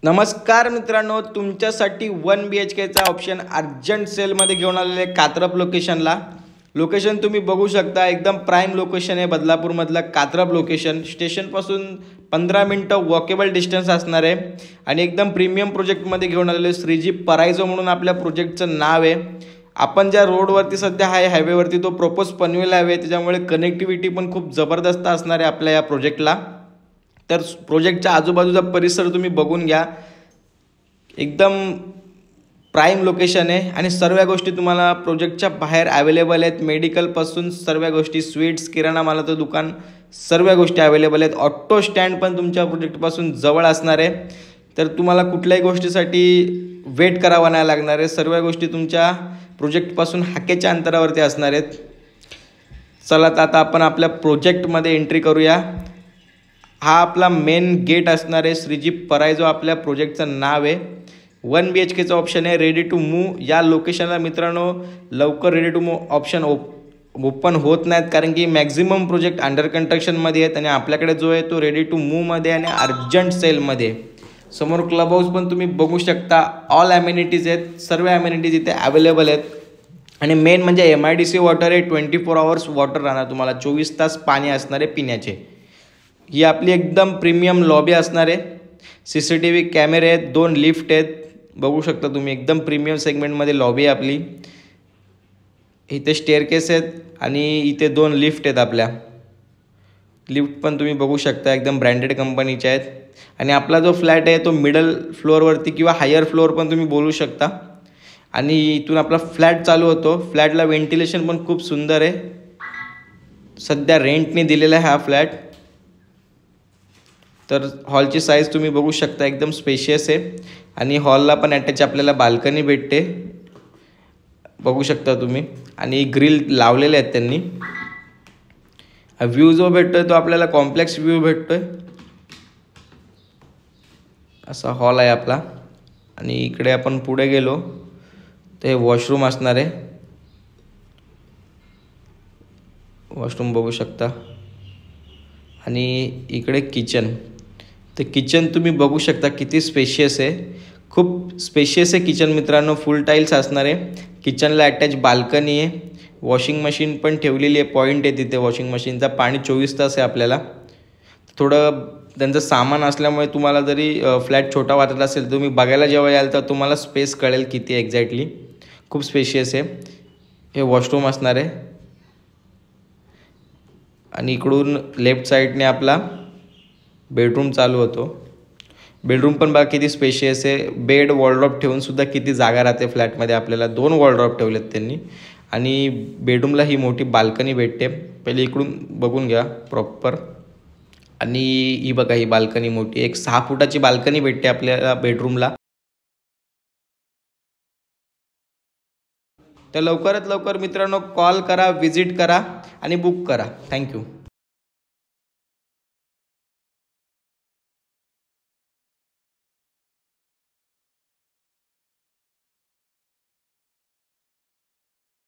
नमस्कार मित्रांनो, तुमच्यासाठी 1 BHKचा ऑप्शन अर्जंट सेलमध्ये घेऊन आलेले कात्रप लोकेशनला. लोकेशन तुम्ही बघू शकता, एकदम प्राईम लोकेशन आहे. बदलापूरमधलं कात्रप लोकेशन स्टेशनपासून 15 मिनटं वॉकेबल डिस्टन्स असणार आहे आणि एकदम प्रीमियम प्रोजेक्टमध्ये घेऊन आलेले श्रीजी परायझो म्हणून आपल्या प्रोजेक्टचं नाव आहे. आपण ज्या रोडवरती सध्या आहे, हायवेवरती, तो प्रपोज पनवेल हायवे, त्याच्यामुळे कनेक्टिव्हिटी पण खूप जबरदस्त असणार आहे आपल्या या प्रोजेक्टला. तर प्रोजेक्टच्या आजूबाजूचा परिसर तुम्ही बघून घ्या, एकदम प्राईम लोकेशन आहे आणि सर्व गोष्टी तुम्हाला प्रोजेक्टच्या बाहेर अवेलेबल आहेत. मेडिकलपासून सर्व गोष्टी, स्वीट्स, किराणा मालाचं दुकान, सर्व गोष्टी अवेलेबल आहेत. ऑटो स्टँड पण तुमच्या प्रोजेक्टपासून जवळ असणार आहे, तर तुम्हाला कुठल्याही गोष्टीसाठी वेट करावा नाही लागणार आहे. सर्व गोष्टी तुमच्या प्रोजेक्टपासून हाकेच्या अंतरावरती असणार आहेत. चला तर आता आपण आपल्या प्रोजेक्टमध्ये एंट्री करूया. हा आपला मेन गेट असणार आहे. श्रीजी परायझो आपल्या प्रोजेक्टचं नाव आहे. 1 BHKचा ऑप्शन आहे. रेडी टू मूव्ह या लोकेशनला मित्रांनो लवकर ready to move option open होत नाहीत, कारण की मॅक्झिमम प्रोजेक्ट अंडर कन्स्ट्रक्शनमध्ये आहेत आणि आपल्याकडे जो आहे तो रेडी टू मूव्हमध्ये आणि अर्जंट सेलमध्ये. समोर क्लब हाऊस पण तुम्ही बघू शकता. ऑल ॲम्युनिटीज आहेत, सर्व ॲम्युनिटीज इथे अवेलेबल आहेत आणि मेन म्हणजे MIDC वॉटर आहे. 24 आवर्स वॉटर राहणार तुम्हाला, 24 तास पाणी असणार आहे पिण्याचे. ही आपली एकदम प्रीमियम लॉबी असणार आहे. CCTV कॅमेरे आहेत, 2 लिफ्ट आहेत, बघू शकता तुम्ही. एकदम प्रीमियम सेगमेंटमध्ये लॉबी आहे आपली. इथे स्टेअरकेस आहेत आणि इथे 2 लिफ्ट आहेत आपल्या. लिफ्ट पण तुम्ही बघू शकता, एकदम ब्रँडेड कंपनीच्या आहेत. आणि आपला जो फ्लॅट आहे तो मिडल फ्लोअरवरती किंवा हायर फ्लोअर पण तुम्ही बोलू शकता. आणि इथून आपला फ्लॅट चालू होतो. फ्लॅटला व्हेंटिलेशन पण खूप सुंदर आहे. सध्या रेंटने दिलेला आहे हा फ्लॅट. तर हॉलची साईज तुम्ही बघू शकता, एकदम स्पेशियस आहे आणि हॉलला पण अटॅच आपल्याला बाल्कनी भेटते, बघू शकता तुम्ही. आणि ग्रिल लावलेले आहेत त्यांनी. व्ह्यू जो भेटतोय तो आपल्याला कॉम्प्लेक्स व्ह्यू भेटतोय. असा हॉल आहे आपला. आणि इकडे आपण पुढे गेलो तर हे वॉशरूम असणार आहे. वॉशरूम बघू शकता. आणि इकडे किचन. तर किचन तुम्ही बघू शकता किती स्पेशियस आहे. खूप स्पेशियस आहे किचन मित्रांनो. फुल टाईल्स असणार आहे. किचनला अटॅच बाल्कनी आहे. वॉशिंग मशीन पण ठेवलेली आहे. पॉईंट आहे तिथे वॉशिंग मशीनचा. पाणी 24 तास आहे आपल्याला. थोडं त्यांचं सामान असल्यामुळे तुम्हाला जरी फ्लॅट छोटा वाटत असेल तर तुम्ही बघायला जेव्हा याल तर तुम्हाला स्पेस कळेल किती आहे एक्झॅक्टली. खूप स्पेशियस आहे. हे वॉशरूम असणार आहे. आणि इकडून लेफ्ट साईडने आपला बेडरूम चालू होतो. बेडरूम पण बघा किती स्पेशियस आहे. बेड, वॉलड्रॉप ठेवून सुद्धा किती जागा राहते फ्लॅटमध्ये आपल्याला. 2 वॉलड्रॉप ठेवलेत त्यांनी. आणि बेडरूमला ही मोठी बाल्कनी भेटते. पहिले इकडून बघून घ्या प्रॉपर. आणि ही बघा, ही बाल्कनी मोठी, एक 6 फुटाची बाल्कनी भेटते आपल्याला बेडरूमला. तर लवकरात लवकर मित्रांनो कॉल करा, विजिट करा आणि बुक करा. थँक्यू.